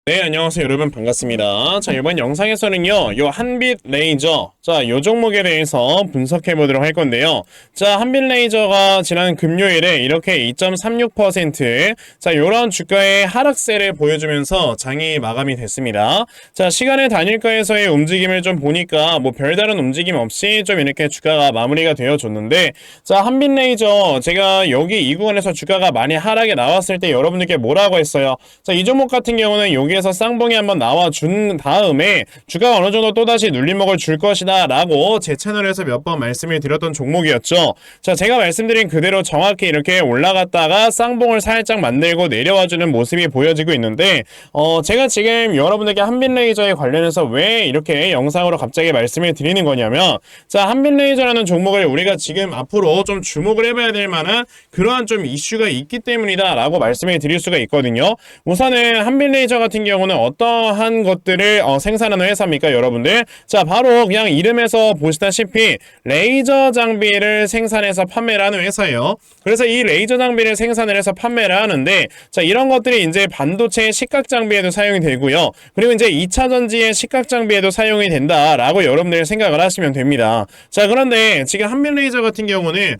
네, 안녕하세요 여러분, 반갑습니다. 자, 이번 영상에서는요 요 한빛 레이저, 요 종목에 대해서 분석해 보도록 할 건데요. 자, 한빛 레이저가 지난 금요일에 이렇게 2.36% 요런 주가의 하락세를 보여주면서 장이 마감이 됐습니다. 자, 시간의 단일가에서의 움직임을 좀 보니까 뭐 별다른 움직임 없이 좀 이렇게 주가가 마무리가 되어줬는데, 자, 한빛 레이저 제가 여기 이 구간에서 주가가 많이 하락에 나왔을 때 여러분들께 뭐라고 했어요? 자, 이 종목 같은 경우는 여기에서 쌍봉이 한번 나와준 다음에 주가가 어느 정도 또다시 눌림목을 줄 것이다 라고 제 채널에서 몇 번 말씀을 드렸던 종목이었죠. 자, 제가 말씀드린 그대로 정확히 이렇게 올라갔다가 쌍봉을 살짝 만들고 내려와주는 모습이 보여지고 있는데, 제가 지금 여러분에게 한빛레이저에 관련해서 왜 이렇게 영상으로 갑자기 말씀을 드리는 거냐면, 자, 한빛레이저라는 종목을 우리가 지금 앞으로 좀 주목을 해봐야 될 만한 그러한 좀 이슈가 있기 때문이다 라고 말씀을 드릴 수가 있거든요. 우선은 한빛레이저 같은 경우는 어떠한 것들을 생산하는 회사입니까, 여러분들? 자, 바로 그냥 이름에서 보시다시피 레이저 장비를 생산해서 판매를 하는 회사예요. 그래서 이 레이저 장비를 생산을 해서 판매를 하는데, 자, 이런 것들이 이제 반도체 식각 장비에도 사용이 되고요. 그리고 이제 2차 전지의 식각 장비에도 사용이 된다라고 여러분들 생각을 하시면 됩니다. 자, 그런데 지금 한빛레이저 같은 경우는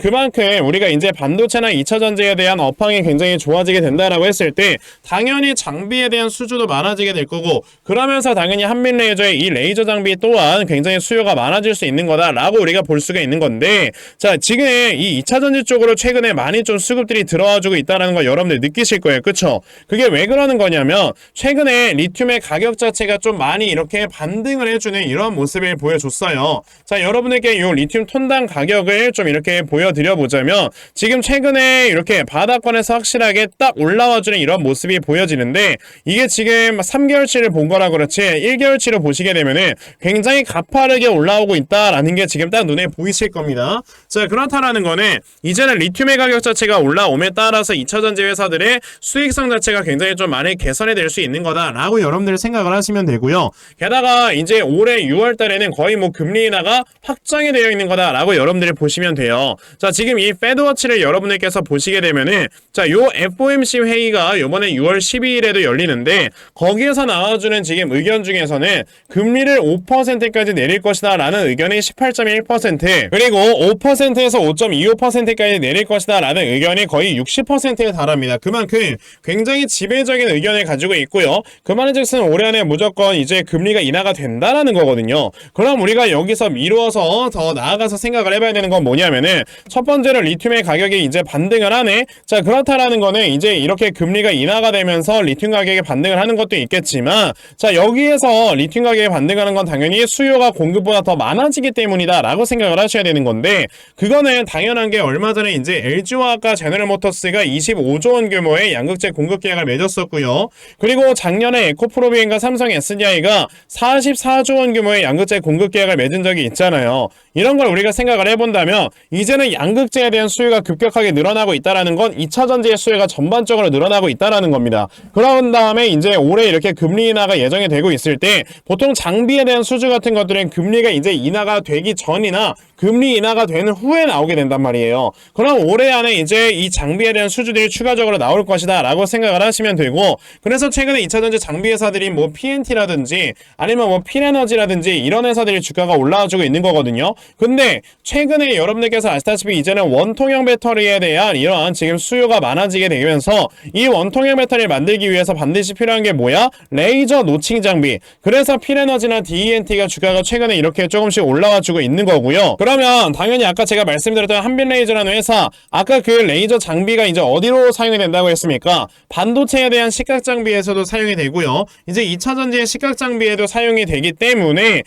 그만큼 우리가 이제 반도체나 2차 전지에 대한 업황이 굉장히 좋아지게 된다라고 했을 때 당연히 장비에 대한 수주도 많아지게 될 거고, 그러면서 당연히 한빛레이저의 이 레이저 장비 또한 굉장히 수요가 많아질 수 있는 거다라고 우리가 볼 수가 있는 건데, 자, 지금 이 2차 전지 쪽으로 최근에 많이 좀 수급들이 들어와주고 있다는 거 여러분들 느끼실 거예요. 그쵸? 그게 왜 그러는 거냐면 최근에 리튬의 가격 자체가 좀 많이 이렇게 반등을 해주는 이런 모습을 보여줬어요. 자, 여러분에게 이 리튬 톤당 가격을 좀 이렇게 보여드려 보자면, 지금 최근에 이렇게 바닥권에서 확실하게 딱 올라와주는 이런 모습이 보여지는데, 이게 지금 3개월치를 본 거라 그렇지 1개월치로 보시게 되면은 굉장히 가파르게 올라오고 있다라는 게 지금 딱 눈에 보이실 겁니다. 자, 그렇다라는 거는 이제는 리튬의 가격 자체가 올라옴에 따라서 2차전지 회사들의 수익성 자체가 굉장히 좀 많이 개선이 될 수 있는 거다라고 여러분들 생각을 하시면 되고요. 게다가 이제 올해 6월 달에는 거의 뭐 금리 인하가 확정이 되어 있는 거다라고 여러분들이 보시면 돼요. 자, 지금 이 페드워치를 여러분들께서 보시게 되면은, 자, 요 FOMC 회의가 요번에 6월 12일에도 열리는데, 거기에서 나와주는 지금 의견 중에서는 금리를 5%까지 내릴 것이다 라는 의견이 18.1%, 그리고 5%에서 5.25%까지 내릴 것이다 라는 의견이 거의 60%에 달합니다. 그만큼 굉장히 지배적인 의견을 가지고 있고요. 그 말인즉슨 올해 안에 무조건 이제 금리가 인하가 된다라는 거거든요. 그럼 우리가 여기서 미루어서 더 나아가서 생각을 해봐야 되는 건 뭐냐면은, 첫 번째로 리튬의 가격이 이제 반등을 하네. 자, 그렇다라는 거는 이제 이렇게 금리가 인하가 되면서 리튬 가격이 반등을 하는 것도 있겠지만, 자, 여기에서 리튬 가격이 반등하는 건 당연히 수요가 공급보다 더 많아지기 때문이다 라고 생각을 하셔야 되는 건데, 그거는 당연한 게 얼마 전에 이제 LG화학과 제너럴모터스가 25조 원 규모의 양극재 공급 계약을 맺었었고요. 그리고 작년에 에코프로비엔과 삼성 SDI가 44조 원 규모의 양극재 공급 계약을 맺은 적이 있잖아요. 이런 걸 우리가 생각을 해본다면 이제는 양극재에 대한 수요가 급격하게 늘어나고 있다라는 건 2차 전지의 수요가 전반적으로 늘어나고 있다라는 겁니다. 그런 다음에 이제 올해 이렇게 금리 인하가 예정이 되고 있을 때, 보통 장비에 대한 수주 같은 것들은 금리가 이제 인하가 되기 전이나 금리 인하가 되는 후에 나오게 된단 말이에요. 그럼 올해 안에 이제 이 장비에 대한 수주들이 추가적으로 나올 것이다 라고 생각을 하시면 되고, 그래서 최근에 2차전지 장비 회사들이 뭐 PNT라든지 아니면 뭐 필에너지라든지 이런 회사들이 주가가 올라와주고 있는 거거든요. 근데 최근에 여러분들께서 아시다시피 이제는 원통형 배터리에 대한 이러한 지금 수요가 많아지게 되면서, 이 원통형 배터리를 만들기 위해서 반드시 필요한 게 뭐야? 레이저 노칭 장비. 그래서 필에너지나 DENT가 주가가 최근에 이렇게 조금씩 올라와주고 있는 거고요. 그러면 당연히 아까 제가 말씀드렸던 한빛레이저라는 회사, 아까 그 레이저 장비가 이제 어디로 사용이 된다고 했습니까? 반도체에 대한 식각 장비에서도 사용이 되고요. 이제 2차 전지의 식각 장비에도 사용이 되기 때문에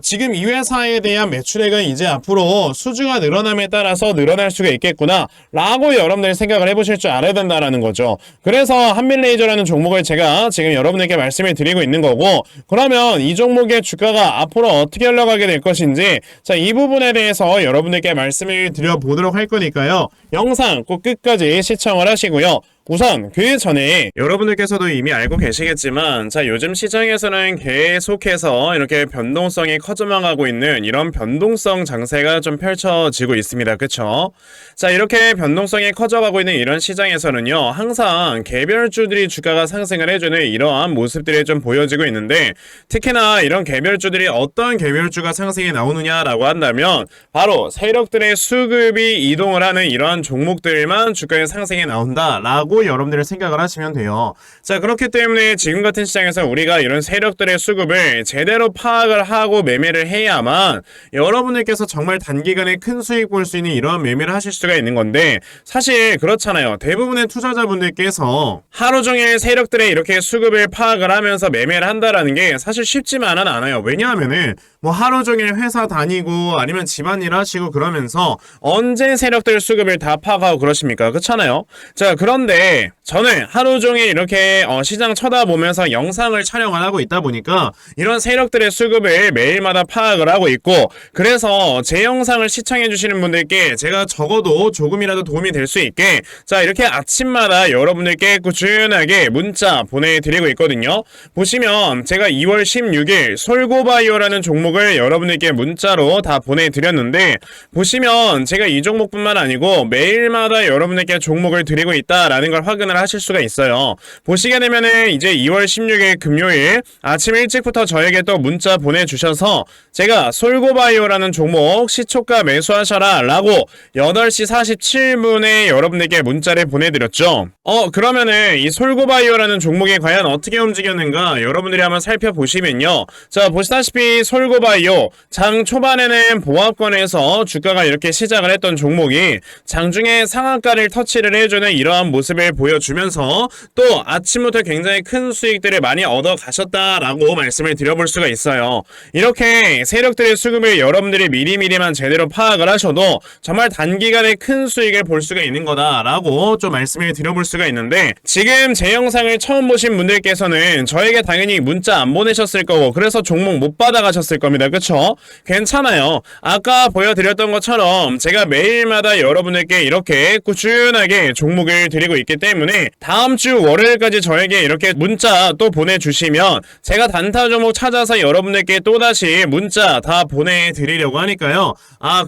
지금 이 회사에 대한 매출액은 이제 앞으로 수주가 늘어남에 따라서 늘어날 수가 있겠구나 라고 여러분들이 생각을 해보실 줄 알아야 된다라는 거죠. 그래서 한빛레이저라는 종목을 제가 지금 여러분에게 말씀을 드리고 있는 거고, 그러면 이 종목의 주가가 앞으로 어떻게 흘러가게 될 것인지, 자, 이 부분에 대해서 여러분들께 말씀을 드려보도록 할 거니까요. 영상 꼭 끝까지 시청을 하시고요. 우선 그 전에 여러분들께서도 이미 알고 계시겠지만 자 요즘 시장에서는 계속해서 이렇게 변동성이 커져만 가고 있는 이런 변동성 장세가 좀 펼쳐지고 있습니다. 그쵸? 자 이렇게 변동성이 커져가고 있는 이런 시장에서는요 항상 개별주들이 주가가 상승을 해주는 이러한 모습들이 좀 보여지고 있는데 특히나 이런 개별주들이 어떤 개별주가 상승이 나오느냐라고 한다면 바로 세력들의 수급이 이동을 하는 이러한 종목들만 주가의 상승이 나온다라고 여러분들이 생각을 하시면 돼요. 자 그렇기 때문에 지금 같은 시장에서 우리가 이런 세력들의 수급을 제대로 파악을 하고 매매를 해야만 여러분들께서 정말 단기간에 큰 수익 볼 수 있는 이러한 매매를 하실 수가 있는 건데 사실 그렇잖아요. 대부분의 투자자분들께서 하루 종일 세력들의 이렇게 수급을 파악을 하면서 매매를 한다라는 게 사실 쉽지만은 않아요. 왜냐하면은 뭐 하루 종일 회사 다니고 아니면 집안일 하시고 그러면서 언제 세력들 수급을 다 파악하고 그러십니까? 그렇잖아요. 자 그런데 저는 하루 종일 이렇게 시장 쳐다보면서 영상을 촬영을 하고 있다 보니까 이런 세력들의 수급을 매일마다 파악을 하고 있고 그래서 제 영상을 시청해 주시는 분들께 제가 적어도 조금이라도 도움이 될 수 있게 자 이렇게 아침마다 여러분들께 꾸준하게 문자 보내드리고 있거든요. 보시면 제가 2월 16일 솔고바이오라는 종목을 여러분들께 문자로 다 보내드렸는데 보시면 제가 이 종목뿐만 아니고 매일마다 여러분들께 종목을 드리고 있다라는 걸 확인을 하실 수가 있어요. 보시게 되면은 이제 2월 16일 금요일 아침 일찍부터 저에게 또 문자 보내주셔서 제가 솔고바이오라는 종목 시초가 매수하셔라 라고 8시 47분에 여러분들께 문자를 보내드렸죠. 그러면은 이 솔고바이오라는 종목이 과연 어떻게 움직였는가 여러분들이 한번 살펴보시면요. 자 보시다시피 솔고바이오 장 초반에는 보합권에서 주가가 이렇게 시작을 했던 종목이 장중에 상한가를 터치를 해주는 이러한 모습을 보여주면서 또 아침부터 굉장히 큰 수익들을 많이 얻어 가셨다라고 말씀을 드려볼 수가 있어요. 이렇게 세력들의 수급을 여러분들이 미리미리만 제대로 파악을 하셔도 정말 단기간에 큰 수익을 볼 수가 있는 거다라고 좀 말씀을 드려볼 수가 있는데 지금 제 영상을 처음 보신 분들께서는 저에게 당연히 문자 안 보내셨을 거고 그래서 종목 못 받아가셨을 겁니다. 그쵸? 괜찮아요. 아까 보여드렸던 것처럼 제가 매일마다 여러분들께 이렇게 꾸준하게 종목을 드리고 있기 때문에 다음 주 월요일까지 저에게 이렇게 문자 또 보내주시면 제가 단타 종목 찾아서 여러분들께 또다시 문자 다 보내드리려고 하니까요.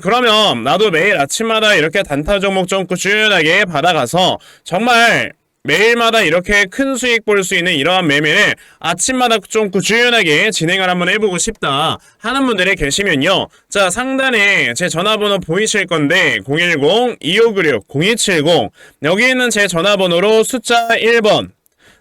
그러면 나도 매일 아침마다 이렇게 단타 종목 좀 꾸준하게 받아가서 정말 매일마다 이렇게 큰 수익 볼 수 있는 이러한 매매를 아침마다 좀 꾸준하게 진행을 한번 해보고 싶다 하는 분들이 계시면요. 자 상단에 제 전화번호 보이실 건데 010-2596-0270 여기 있는 제 전화번호로 숫자 1번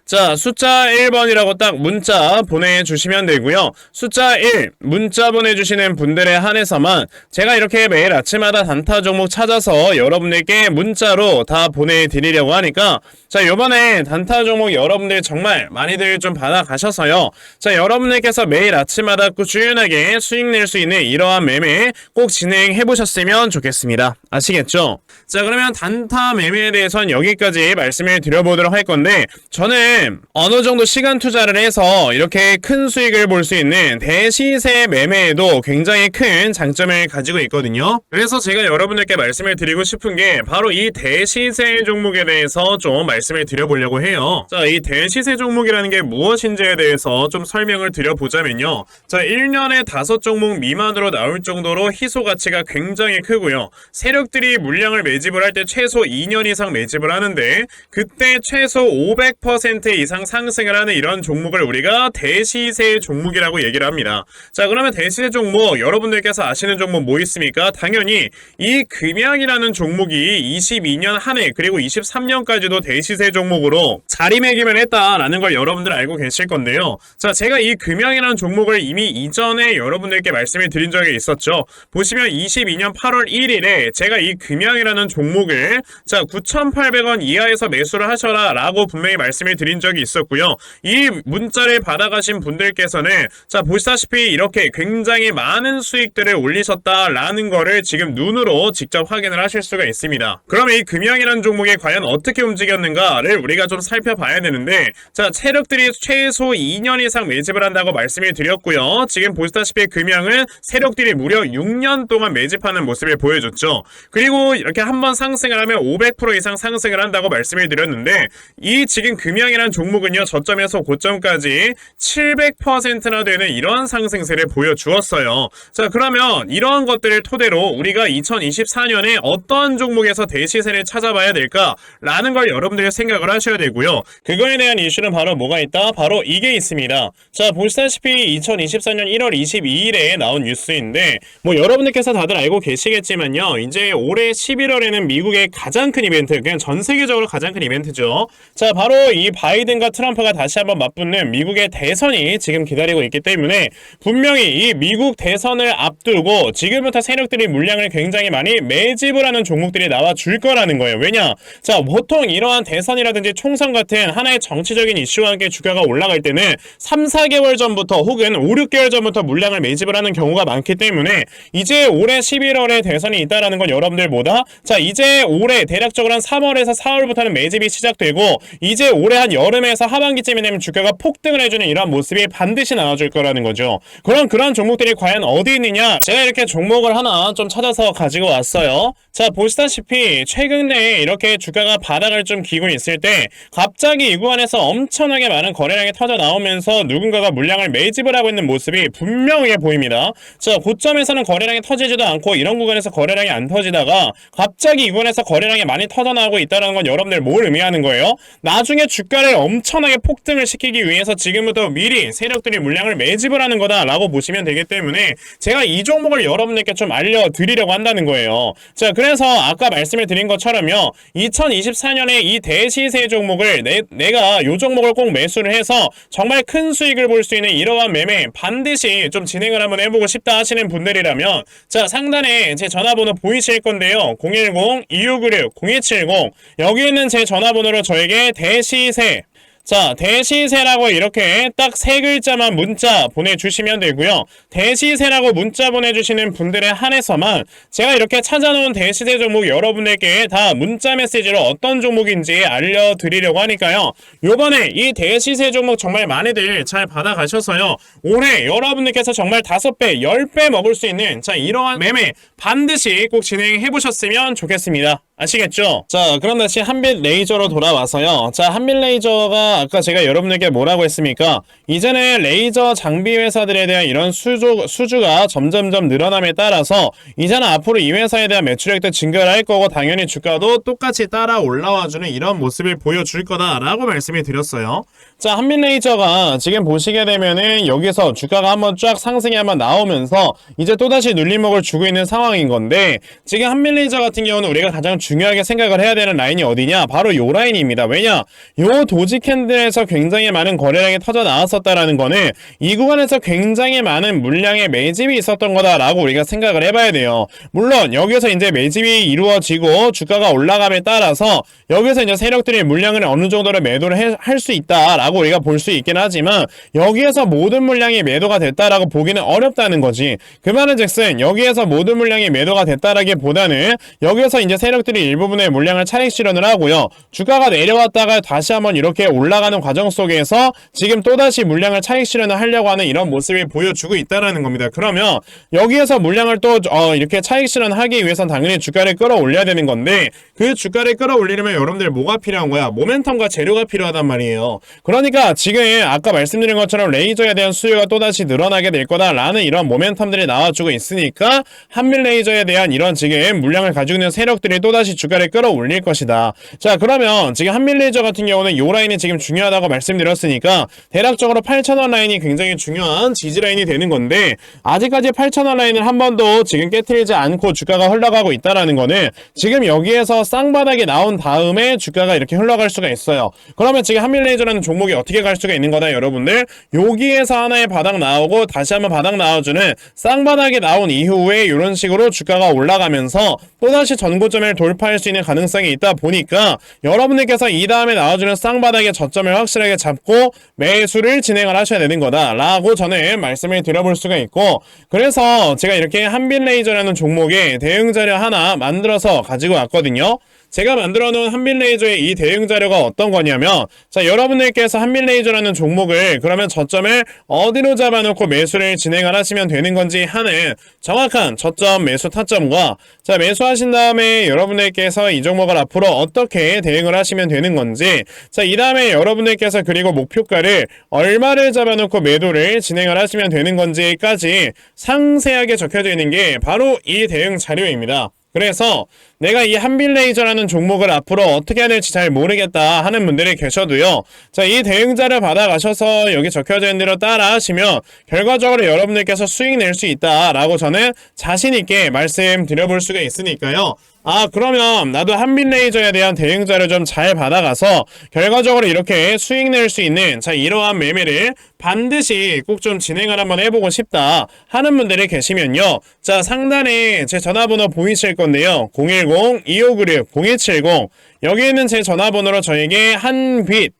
자 숫자 1번이라고 딱 문자 보내주시면 되고요. 숫자 1 문자 보내주시는 분들에 한해서만 제가 이렇게 매일 아침마다 단타 종목 찾아서 여러분들께 문자로 다 보내드리려고 하니까 자 요번에 단타 종목 여러분들 정말 많이들 좀 받아가셔서요. 자 여러분들께서 매일 아침마다 꾸준하게 수익 낼 수 있는 이러한 매매 꼭 진행해보셨으면 좋겠습니다. 아시겠죠? 자 그러면 단타 매매에 대해서는 여기까지 말씀을 드려보도록 할 건데 저는 어느 정도 시간 투자를 해서 이렇게 큰 수익을 볼 수 있는 대시세 매매에도 굉장히 큰 장점을 가지고 있거든요. 그래서 제가 여러분들께 말씀을 드리고 싶은 게 바로 이 대시세 종목에 대해서 좀 말씀을 드려보려고 해요. 자, 이 대시세 종목이라는 게 무엇인지에 대해서 좀 설명을 드려보자면요. 자, 1년에 5종목 미만으로 나올 정도로 희소 가치가 굉장히 크고요. 세력들이 물량을 매집을 할 때 최소 2년 이상 매집을 하는데 그때 최소 500% 이상 상승을 하는 이런 종목을 우리가 대시세 종목이라고 얘기를 합니다. 자 그러면 대시세 종목 여러분들께서 아시는 종목 뭐 있습니까? 당연히 이 금양이라는 종목이 22년 한 해 그리고 23년까지도 대시세 종목으로 자리매김을 했다라는 걸 여러분들 알고 계실 건데요. 자 제가 이 금양이라는 종목을 이미 이전에 여러분들께 말씀을 드린 적이 있었죠. 보시면 22년 8월 1일에 제가 이 금양이라는 종목을 자 9,800원 이하에서 매수를 하셔라 라고 분명히 말씀을 드린 드린 적이 있었고요. 이 문자를 받아가신 분들께서는 자, 보시다시피 이렇게 굉장히 많은 수익들을 올리셨다라는 거를 지금 눈으로 직접 확인을 하실 수가 있습니다. 그럼 이 금양이라는 종목이 과연 어떻게 움직였는가를 우리가 좀 살펴봐야 되는데, 자, 세력들이 최소 2년 이상 매집을 한다고 말씀을 드렸고요. 지금 보시다시피 금양은 세력들이 무려 6년 동안 매집하는 모습을 보여줬죠. 그리고 이렇게 한번 상승을 하면 500% 이상 상승을 한다고 말씀을 드렸는데, 이 지금 금양이라는 종목은요, 저점에서 고점까지 700%나 되는 이런 상승세를 보여주었어요. 자, 그러면 이러한 것들을 토대로 우리가 2024년에 어떤 종목에서 대시세를 찾아봐야 될까라는 걸 여러분들이 생각을 하셔야 되고요. 그거에 대한 이슈는 바로 뭐가 있다? 바로 이게 있습니다. 자, 보시다시피 2024년 1월 22일에 나온 뉴스인데, 뭐 여러분들께서 다들 알고 계시겠지만요, 이제 올해 11월에는 미국의 가장 큰 이벤트, 그냥 전 세계적으로 가장 큰 이벤트죠. 자, 바로 이 바이든과 트럼프가 다시 한번 맞붙는 미국의 대선이 지금 기다리고 있기 때문에 분명히 이 미국 대선을 앞두고 지금부터 세력들이 물량을 굉장히 많이 매집을 하는 종목들이 나와 줄 거라는 거예요. 왜냐? 자, 보통 이러한 대선이라든지 총선 같은 하나의 정치적인 이슈와 함께 주가가 올라갈 때는 3, 4개월 전부터 혹은 5, 6개월 전부터 물량을 매집을 하는 경우가 많기 때문에 이제 올해 11월에 대선이 있다라는 건 여러분들 뭐다? 자, 이제 올해 대략적으로 한 3월에서 4월부터는 매집이 시작되고 이제 올해 한 여름에서 하반기쯤이 되면 주가가 폭등을 해주는 이런 모습이 반드시 나와줄 거라는 거죠. 그럼 그런 종목들이 과연 어디 있느냐? 제가 이렇게 종목을 하나 좀 찾아서 가지고 왔어요. 자, 보시다시피 최근에 이렇게 주가가 바닥을 좀 기고 있을 때 갑자기 이 구간에서 엄청나게 많은 거래량이 터져 나오면서 누군가가 물량을 매집을 하고 있는 모습이 분명해 보입니다. 자, 고점에서는 거래량이 터지지도 않고 이런 구간에서 거래량이 안 터지다가 갑자기 이 구간에서 거래량이 많이 터져 나오고 있다는 건 여러분들 뭘 의미하는 거예요? 나중에 주가를 엄청나게 폭등을 시키기 위해서 지금부터 미리 세력들이 물량을 매집을 하는 거다라고 보시면 되기 때문에 제가 이 종목을 여러분들께 좀 알려드리려고 한다는 거예요. 자, 그래서 아까 말씀을 드린 것처럼요, 2024년에 이 대시세 종목을 내가 이 종목을 꼭 매수를 해서 정말 큰 수익을 볼 수 있는 이러한 매매 반드시 좀 진행을 한번 해보고 싶다 하시는 분들이라면, 자, 상단에 제 전화번호 보이실 건데요, 010-2596-0270 여기 있는 제 전화번호로 저에게 대시세, 자, 대시세라고 이렇게 딱 세 글자만 문자 보내주시면 되고요. 대시세라고 문자 보내주시는 분들에 한해서만 제가 이렇게 찾아놓은 대시세 종목 여러분들께 다 문자 메시지로 어떤 종목인지 알려드리려고 하니까요. 요번에 이 대시세 종목 정말 많이들 잘 받아가셔서요, 올해 여러분들께서 정말 5배, 10배 먹을 수 있는 자, 이러한 매매 반드시 꼭 진행해보셨으면 좋겠습니다. 아시겠죠? 자, 그럼 다시 한빛 레이저로 돌아와서요. 자, 한빛 레이저가 아까 제가 여러분들께 뭐라고 했습니까? 이제는 레이저 장비 회사들에 대한 이런 수주가 점점점 늘어남에 따라서 이제는 앞으로 이 회사에 대한 매출액도 증가를 할 거고 당연히 주가도 똑같이 따라 올라와주는 이런 모습을 보여줄 거다라고 말씀을 드렸어요. 자, 한빛 레이저가 지금 보시게 되면은 여기서 주가가 한번 쫙 상승이 한번 나오면서 이제 또다시 눌림목을 주고 있는 상황인 건데, 지금 한빛 레이저 같은 경우는 우리가 가장 중요하게 생각을 해야 되는 라인이 어디냐? 바로 요 라인입니다. 왜냐? 요 도지 캔들에서 굉장히 많은 거래량이 터져 나왔었다라는 거는 이 구간에서 굉장히 많은 물량의 매집이 있었던 거다라고 우리가 생각을 해봐야 돼요. 물론 여기서 이제 매집이 이루어지고 주가가 올라감에 따라서 여기서 이제 세력들이 물량을 어느 정도로 매도를 할 수 있다라고 우리가 볼 수 있긴 하지만 여기에서 모든 물량이 매도가 됐다라고 보기는 어렵다는 거지. 그 말은 즉슨 여기에서 모든 물량이 매도가 됐다라기보다는 여기에서 이제 세력들이 일부분의 물량을 차익 실현을 하고요, 주가가 내려왔다가 다시 한번 이렇게 올라가는 과정 속에서 지금 또다시 물량을 차익 실현을 하려고 하는 이런 모습을 보여주고 있다라는 겁니다. 그러면 여기에서 물량을 또 이렇게 차익 실현하기 위해서는 당연히 주가를 끌어올려야 되는 건데, 그 주가를 끌어올리려면 여러분들 뭐가 필요한 거야? 모멘텀과 재료가 필요하단 말이에요. 그러니까 지금 아까 말씀드린 것처럼 레이저에 대한 수요가 또다시 늘어나게 될 거다라는 이런 모멘텀들이 나와주고 있으니까 한빛 레이저에 대한 이런 지금 물량을 가지고 있는 세력들이 또다시 주가를 끌어올릴 것이다. 자, 그러면 지금 한빛 레이저 같은 경우는 이 라인이 지금 중요하다고 말씀드렸으니까 대략적으로 8,000원 라인이 굉장히 중요한 지지 라인이 되는 건데, 아직까지 8,000원 라인을 한 번도 지금 깨트리지 않고 주가가 흘러가고 있다라는 거는 지금 여기에서 쌍바닥이 나온 다음에 주가가 이렇게 흘러갈 수가 있어요. 그러면 지금 한빛 레이저라는 종목이 어떻게 갈 수가 있는 거다 여러분들? 여기에서 하나의 바닥 나오고 다시 한번 바닥 나와주는 쌍바닥이 나온 이후에 이런 식으로 주가가 올라가면서 또다시 전고점을 돌 돌파할 수 있는 가능성이 있다 보니까 여러분들께서 이 다음에 나와주는 쌍바닥의 저점을 확실하게 잡고 매수를 진행을 하셔야 되는 거다 라고 저는 말씀을 드려볼 수가 있고, 그래서 제가 이렇게 한빛레이저라는 종목의 대응 자료 하나 만들어서 가지고 왔거든요. 제가 만들어 놓은 한빛레이저의 이 대응 자료가 어떤 거냐면, 자, 여러분들께서 한빛레이저라는 종목을 그러면 저점을 어디로 잡아놓고 매수를 진행을 하시면 되는 건지 하는 정확한 저점 매수 타점과, 자, 매수하신 다음에 여러분들께서 이 종목을 앞으로 어떻게 대응을 하시면 되는 건지, 자, 이 다음에 여러분들께서 그리고 목표가를 얼마를 잡아놓고 매도를 진행을 하시면 되는 건지까지 상세하게 적혀져 있는 게 바로 이 대응 자료입니다. 그래서 내가 이 한빛레이저라는 종목을 앞으로 어떻게 해야 될지 잘 모르겠다 하는 분들이 계셔도요, 자, 이 대응자를 받아가셔서 여기 적혀져 있는 대로 따라 하시면 결과적으로 여러분들께서 수익 낼 수 있다라고 저는 자신있게 말씀드려볼 수가 있으니까요. 아, 그러면 나도 한빛레이저에 대한 대응자를 좀 잘 받아가서 결과적으로 이렇게 수익 낼 수 있는, 자, 이러한 매매를 반드시 꼭 좀 진행을 한번 해보고 싶다 하는 분들이 계시면요, 자, 상단에 제 전화번호 보이실 건데요, 010-2596-0170, 여기 있는 제 전화번호로 저에게 한빛,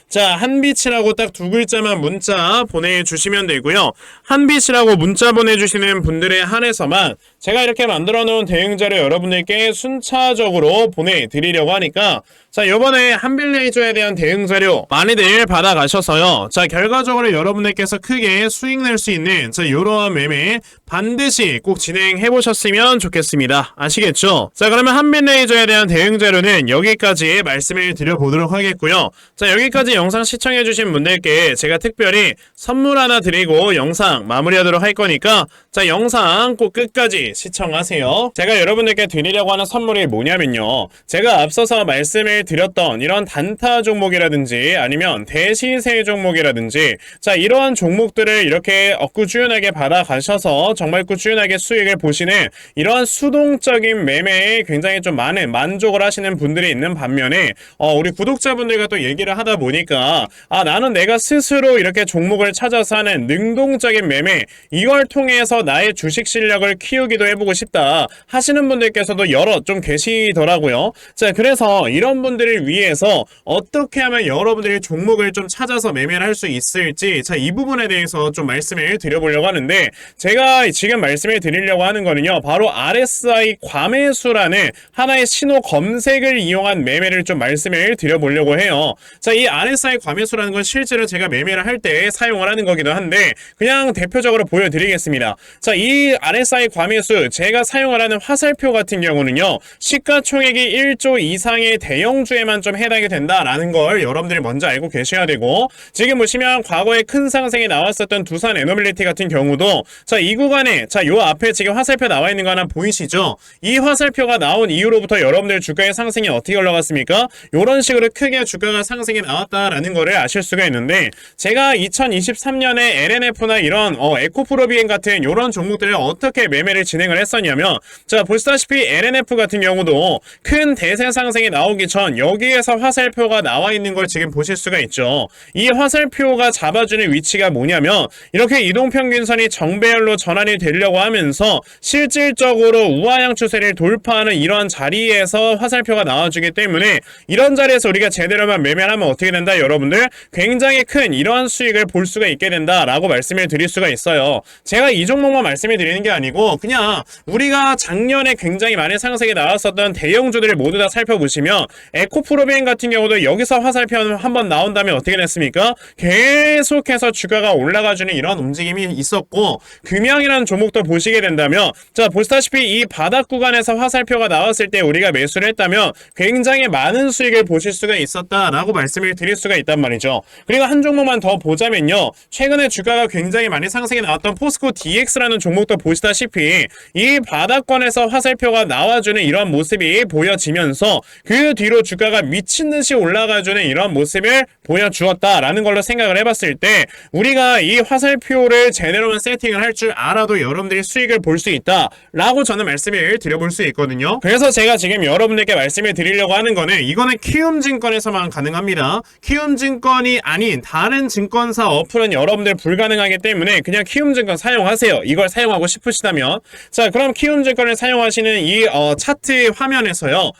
자, 한빛이라고 딱 두 글자만 문자 보내주시면 되고요. 한빛이라고 문자 보내주시는 분들에 한해서만 제가 이렇게 만들어 놓은 대응자료 여러분들께 순차적으로 보내드리려고 하니까, 자, 요번에 한빛레이저에 대한 대응자료 많이들 받아가셔서요, 자, 결과적으로 여러분들께서 크게 수익 낼 수 있는, 자, 요러한 매매 반드시 꼭 진행해 보셨으면 좋겠습니다. 아시겠죠? 자, 그러면 한빛레이저에 대한 대응자료는 여기까지 말씀을 드려보도록 하겠고요. 자, 여기까지 영상 시청해주신 분들께 제가 특별히 선물 하나 드리고 영상 마무리하도록 할 거니까, 자, 영상 꼭 끝까지 시청하세요. 제가 여러분들께 드리려고 하는 선물이 뭐냐면요, 제가 앞서서 말씀을 드렸던 이런 단타 종목이라든지 아니면 대시세 종목이라든지, 자, 이러한 종목들을 이렇게 꾸준하게 받아가셔서 정말 꾸준하게 수익을 보시는 이러한 수동적인 매매에 굉장히 좀 많은 만족을 하시는 분들이 있는 반면에, 우리 구독자분들과 또 얘기를 하다 보니까, 아, 나는 내가 스스로 이렇게 종목을 찾아서 하는 능동적인 매매, 이걸 통해서 나의 주식 실력을 키우기도 해보고 싶다 하시는 분들께서도 여러 좀 계시더라고요. 자, 그래서 이런 분들을 위해서 어떻게 하면 여러분들이 종목을 좀 찾아서 매매를 할 수 있을지, 자, 이 부분에 대해서 좀 말씀을 드려보려고 하는데, 제가 지금 말씀을 드리려고 하는 거는요, 바로 RSI 과매수라는 하나의 신호 검색을 이용한 매매를 좀 말씀을 드려보려고 해요. 자, 이 RSI 과매수라는 건 실제로 제가 매매를 할 때 사용을 하는 거기도 한데, 그냥 대표적으로 보여드리겠습니다. 자, 이 RSI 과매수, 제가 사용을 하는 화살표 같은 경우는요, 시가총액이 1조 이상의 대형주에만 좀 해당이 된다라는 걸 여러분들이 먼저 알고 계셔야 되고, 지금 보시면 과거에 큰 상승이 나왔었던 두산 에너빌리티 같은 경우도, 자, 이 구간에, 자, 요 앞에 지금 화살표 나와 있는 거 하나 보이시죠? 이 화살표가 나온 이후로부터 여러분들 주가의 상승이 어떻게 올라갔습니까? 요런 식으로 크게 주가가 상승이 나왔다라는 거를 아실 수가 있는데, 제가 2023년에 LNF나 이런 에코프로비엔 같은 요런 종목들을 어떻게 매매를 진행을 했었냐면, 자, 보시다시피 LNF 같은 경우도 큰 대세 상승이 나오기 전 여기에서 화살표가 나와 있는 걸 지금 보실 수가 있죠. 이 화살표가 잡아주는 위치가 뭐냐면, 이렇게 이동평균선이 정배열로 전환이 되려고 하면서 실질적으로 우하향 추세를 돌파하는 이러한 자리에서 화살표가 나와주기 때문에, 이런 자리에서 우리가 제대로만 매매를 하면 어떻게 된다, 여러분들? 굉장히 큰 이러한 수익을 볼 수가 있게 된다라고 말씀을 드릴 수가 있어요. 제가 이 종목만 말씀을 드리는 게 아니고, 그냥 우리가 작년에 굉장히 많은 상승이 나왔었던 대형주들을 모두 다 살펴보시면, 에코프로비엔 같은 경우도 여기서 화살표 한번 나온 다음에 어떻게 됐습니까? 계속해서 주가가 올라가주는 이런 움직임이 있었고, 금양이라는 종목도 보시게 된다면, 자, 보시다시피 이 바닥 구간에서 화살표가 나왔을 때 우리가 매수를 했다면 굉장히 많은 수익을 보실 수가 있었다라고 말씀을 드릴 수가 있단 말이죠. 그리고 한 종목만 더 보자면요, 최근에 주가가 굉장히 많이 상승이 나왔던 포스코 DX라는 종목도 보시다시피 이 바닥권에서 화살표가 나와주는 이런 모습이 보여지면서 그 뒤로 주가가 미친듯이 올라가주는 이런 모습을 보여주었다라는 걸로 생각을 해봤을 때 우리가 이 화살표를 제대로만 세팅을 할 줄 알아도 여러분들이 수익을 볼 수 있다라고 저는 말씀을 드려볼 수 있거든요. 그래서 제가 지금 여러분들께 말씀을 드리려고 하는 거는 이거는 키움증권에서만 가능합니다. 키움증권이 아닌 다른 증권사 어플은 여러분들 불가능하기 때문에 그냥 키움증권 사용하세요. 이걸 사용하고 싶으시다면. 자, 그럼 키움증권을 사용하시는 이 차트 화면에서요.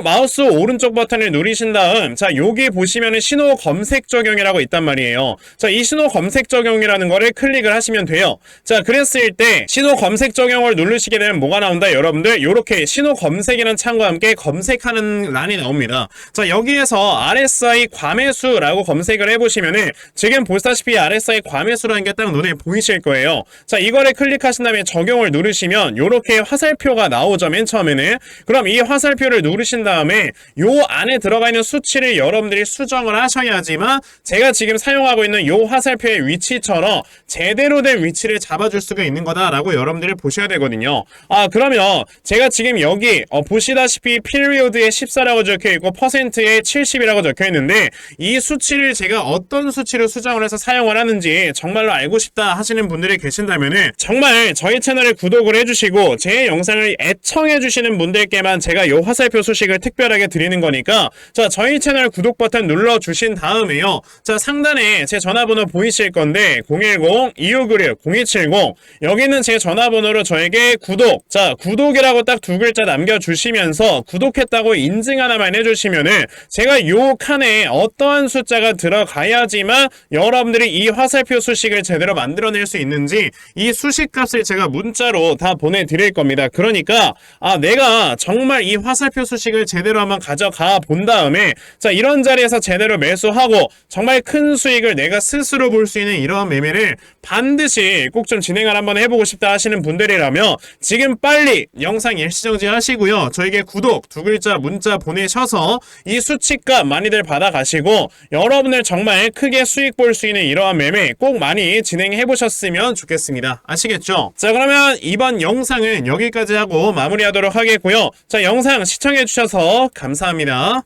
마우스 오른쪽 버튼을 누르신 다음 자, 여기 보시면은 신호 검색 적용이라고 있단 말이에요. 자, 이 신호 검색 적용이라는 거를 클릭을 하시면 돼요. 자, 그랬을 때 신호 검색 적용을 누르시게 되면 뭐가 나온다? 여러분들 요렇게 신호 검색이라는 창과 함께 검색하는 란이 나옵니다. 자, 여기에서 RSI 과매수라고 검색을 해보시면은 지금 보시다시피 RSI 과매수라는 게 딱 눈에 보이실 거예요. 자, 이거를 클릭하신 다음에 적용을 누르시면 요렇게 화살표가 나오죠. 맨 처음에는. 그럼 이 화살표를 누르신 다음에 요 안에 들어가 있는 수치를 여러분들이 수정을 하셔야지만 제가 지금 사용하고 있는 요 화살표의 위치처럼 제대로 된 위치를 잡아줄 수가 있는 거다라고 여러분들이 보셔야 되거든요. 그러면 제가 지금 여기 보시다시피 피리오드에 14라고 적혀있고 퍼센트에 70이라고 적혀있는데 이 수치를 제가 어떤 수치로 수정을 해서 사용을 하는지 정말로 알고 싶다 하시는 분들이 계신다면은 정말 저희 채널을 구독을 해주시고 제 영상을 애청해주시는 분들께만 제가 요 화살표 소식을 특별하게 드리는 거니까 자, 저희 채널 구독 버튼 눌러주신 다음에요. 자, 상단에 제 전화번호 보이실 건데 010-2596-0270 여기는 제 전화번호로 저에게 구독, 자, 구독이라고 딱 두 글자 남겨주시면서 구독했다고 인증 하나만 해주시면은 제가 요 칸에 어떠한 숫자가 들어가야지만 여러분들이 이 화살표 수식을 제대로 만들어낼 수 있는지 이 수식값을 제가 문자로 다 보내드릴 겁니다. 그러니까 내가 정말 이 화살표 수식을 제대로 한번 가져가 본 다음에 자, 이런 자리에서 제대로 매수하고 정말 큰 수익을 내가 스스로 볼 수 있는 이러한 매매를 반드시 꼭 좀 진행을 한번 해보고 싶다 하시는 분들이라면 지금 빨리 영상 일시정지 하시고요. 저에게 구독 두 글자 문자 보내셔서 이 수치값 많이들 받아가시고 여러분들 정말 크게 수익 볼 수 있는 이러한 매매 꼭 많이 진행해 보셨으면 좋겠습니다. 아시겠죠? 자, 그러면 이번 영상은 여기까지 하고 마무리하도록 하겠고요. 자, 영상 시청해 주셔서 감사합니다.